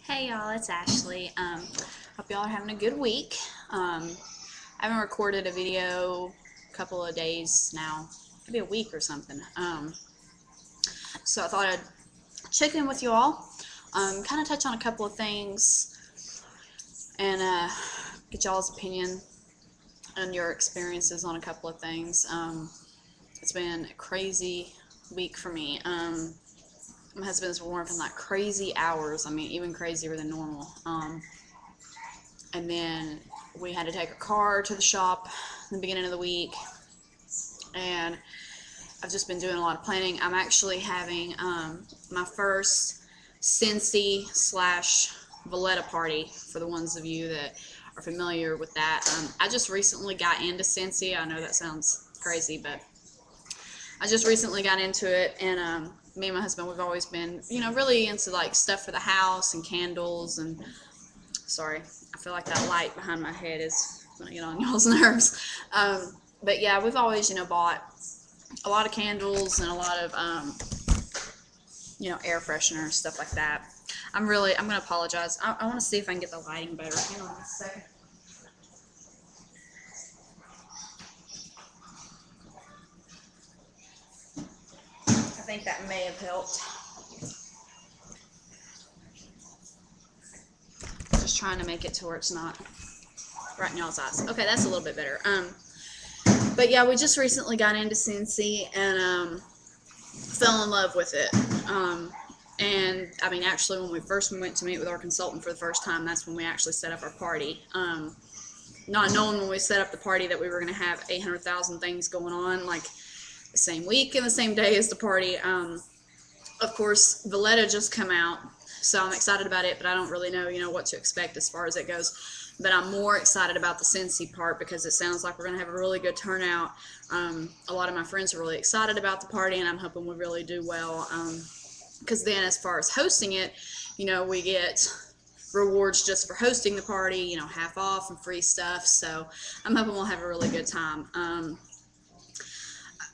Hey y'all, it's Ashley. Hope y'all are having a good week. I haven't recorded a video a couple of days now, maybe a week or something. So I thought I'd check in with you all, kind of touch on a couple of things, and get y'all's opinion and your experiences on a couple of things. It's been a crazy week for me. My husband's been working like crazy hours. I mean, even crazier than normal. And then we had to take a car to the shop in the beginning of the week. And I've just been doing a lot of planning. I'm actually having my first Cincy / Valletta party, for the ones of you that are familiar with that. I just recently got into Cincy. I know that sounds crazy, but I just recently got into it, and me and my husband, we've always been, really into like stuff for the house and candles. And sorry, I feel like that light behind my head is going to get on y'all's nerves. But yeah, we've always, bought a lot of candles and a lot of, air freshener, stuff like that. I'm going to apologize. I want to see if I can get the lighting better. Hang on a second. I think that may have helped. Just trying to make it to where it's not right in y'all's eyes. Okay, that's a little bit better. But yeah, we just recently got into Cincy and fell in love with it. And I mean, actually, when we first went to meet with our consultant for the first time, that's when we actually set up our party. Not knowing when we set up the party that we were going to have 800,000 things going on, like the same week and the same day as the party. Of course, Valletta just come out, so I'm excited about it, but I don't really know, what to expect as far as it goes. But I'm more excited about the Cincy part because it sounds like we're going to have a really good turnout. A lot of my friends are really excited about the party, and I'm hoping we really do well. Because then as far as hosting it, we get rewards just for hosting the party, half off and free stuff. So I'm hoping we'll have a really good time.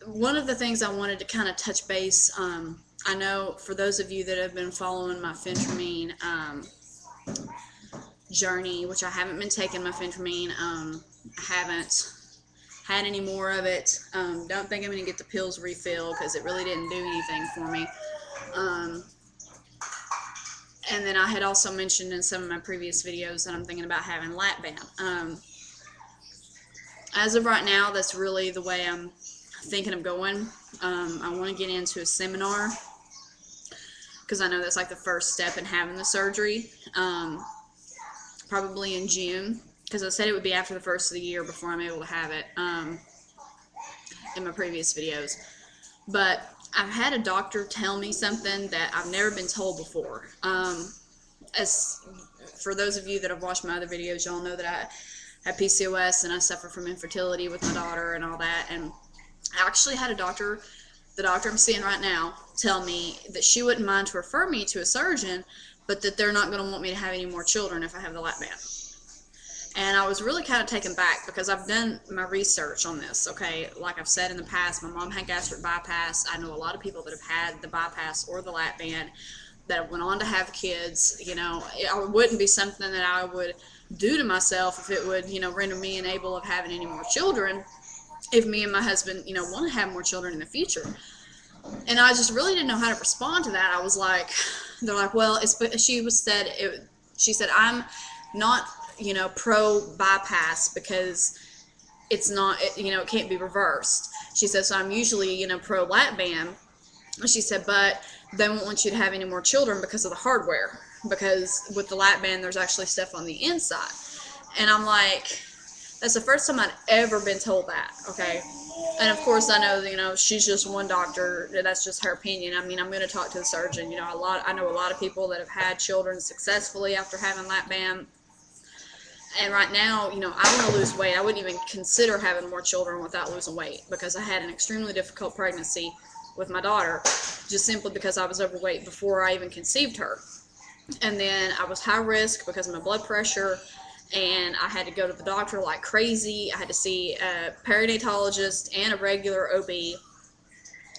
One of the things I wanted to kind of touch base, I know for those of you that have been following my phentermine journey, which I haven't been taking my phentermine, I haven't had any more of it. Don't think I'm going to get the pills refilled because it really didn't do anything for me. And then I had also mentioned in some of my previous videos that I'm thinking about having lapband. As of right now, that's really the way I'm thinking of going. I want to get into a seminar because I know that's like the first step in having the surgery. Probably in June, because I said it would be after the first of the year before I'm able to have it in my previous videos. But I've had a doctor tell me something that I've never been told before. As for those of you that have watched my other videos, y'all know that I have PCOS and I suffer from infertility with my daughter and all that. And I actually had a doctor, the doctor I'm seeing right now, tell me that she wouldn't mind to refer me to a surgeon, but that they're not going to want me to have any more children if I have the lapband. And I was really kind of taken back because I've done my research on this, okay? Like I've said in the past, my mom had gastric bypass. I know a lot of people that have had the bypass or the lapband that went on to have kids. It wouldn't be something that I would do to myself if it would, render me unable of having any more children if me and my husband, want to have more children in the future. And I just really didn't know how to respond to that. I was like, they're like, well, she said, I'm not, pro bypass because it's not, it can't be reversed. She said, so I'm usually, pro lapband. She said, but they won't want you to have any more children because of the hardware. Because with the lapband, there's actually stuff on the inside. And I'm like, that's the first time I'd ever been told that, okay? And of course, I know, she's just one doctor. That's just her opinion. I mean, I'm going to talk to the surgeon. I know a lot of people that have had children successfully after having lapband. And right now, I want to lose weight. I wouldn't even consider having more children without losing weight because I had an extremely difficult pregnancy with my daughter, just simply because I was overweight before I even conceived her. And then I was high risk because of my blood pressure. And I had to go to the doctor like crazy. I had to see a perinatologist and a regular OB.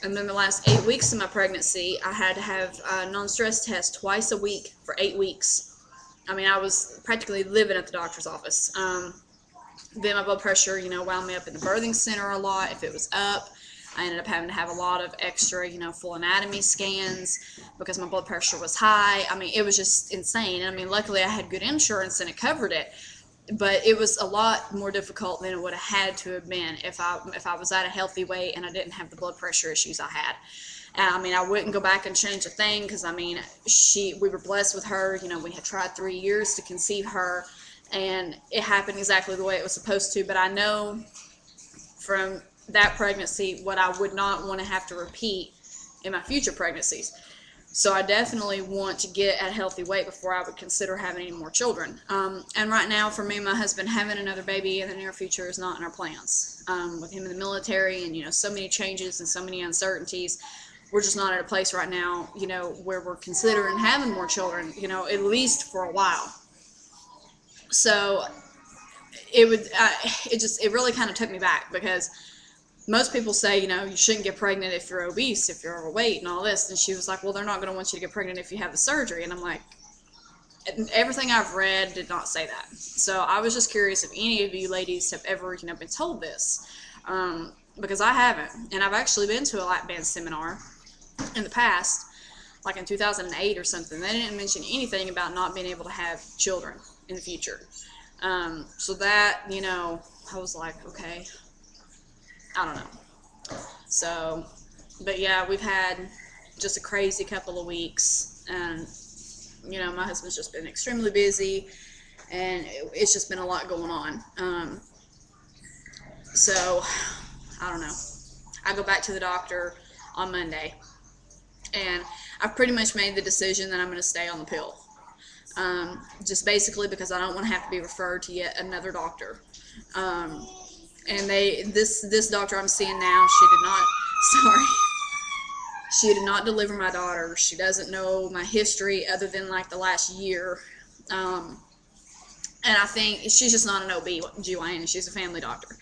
And then the last 8 weeks of my pregnancy, I had to have a non-stress test twice a week for 8 weeks. I mean, I was practically living at the doctor's office. Then my blood pressure, wound me up in the birthing center a lot. If it was up, I ended up having to have a lot of extra, full anatomy scans because my blood pressure was high. I mean, it was just insane. And I mean, luckily I had good insurance and it covered it. But it was a lot more difficult than it would have had to have been if I was at a healthy weight and I didn't have the blood pressure issues I had. And I mean, I wouldn't go back and change a thing because I mean, we were blessed with her. We had tried 3 years to conceive her, and it happened exactly the way it was supposed to. But I know from that pregnancy what I would not want to have to repeat in my future pregnancies. So I definitely want to get at a healthy weight before I would consider having any more children. And right now, for me and my husband, having another baby in the near future is not in our plans. With him in the military and, so many changes and so many uncertainties, we're just not at a place right now, where we're considering having more children, at least for a while. So it really kind of took me back because most people say, you shouldn't get pregnant if you're obese, if you're overweight and all this. And she was like, well, they're not going to want you to get pregnant if you have the surgery. And I'm like, everything I've read did not say that. So I was just curious if any of you ladies have ever, been told this. Because I haven't. And I've actually been to a lap band seminar in the past, like in 2008 or something. They didn't mention anything about not being able to have children in the future. So that, I was like, okay, I don't know. So, but yeah, we've had just a crazy couple of weeks, and my husband's just been extremely busy, and it's just been a lot going on. So I don't know. I go back to the doctor on Monday, and I've pretty much made the decision that I'm going to stay on the pill. Just basically because I don't want to have to be referred to yet another doctor. And this doctor I'm seeing now, she did not deliver my daughter. She doesn't know my history other than like the last year. And I think she's just not an OB-GYN. She's a family doctor.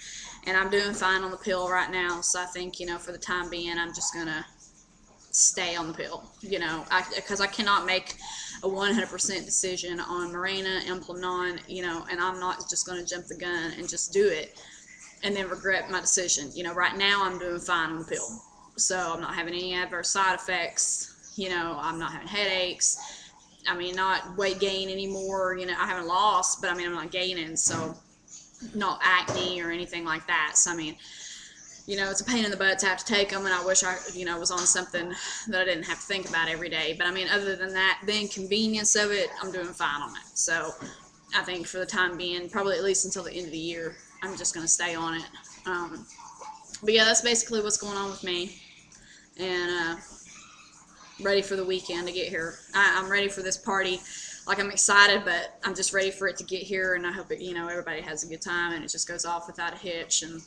And I'm doing fine on the pill right now. So I think, for the time being, I'm just going to stay on the pill, because I cannot make a 100% decision on Mirena, Implanon, and I'm not just going to jump the gun and just do it and then regret my decision. Right now I'm doing fine on the pill. So I'm not having any adverse side effects. I'm not having headaches. I mean, not weight gain anymore. I haven't lost, but I mean, I'm not gaining. So not acne or anything like that. So I mean, it's a pain in the butt to have to take them, and I wish I, was on something that I didn't have to think about every day. But I mean, other than that, the inconvenience of it, I'm doing fine on it. So I think for the time being, probably at least until the end of the year, I'm just going to stay on it. But yeah, that's basically what's going on with me. And ready for the weekend to get here. I'm ready for this party. Like, I'm excited, but I'm just ready for it to get here, and I hope it, everybody has a good time and it just goes off without a hitch. And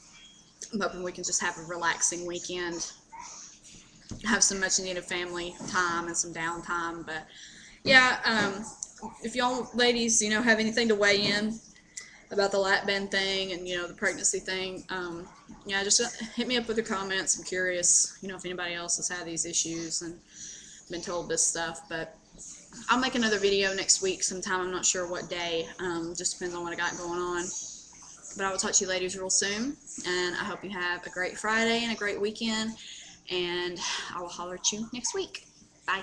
I'm hoping we can just have a relaxing weekend, have some much needed family time and some downtime. But yeah, if y'all ladies, have anything to weigh in about the lap band thing and, the pregnancy thing, yeah, just hit me up with your comments. I'm curious, if anybody else has had these issues and been told this stuff. But I'll make another video next week sometime. I'm not sure what day. Just depends on what I got going on. But I will talk to you ladies real soon, and I hope you have a great Friday and a great weekend, and I will holler at you next week. Bye.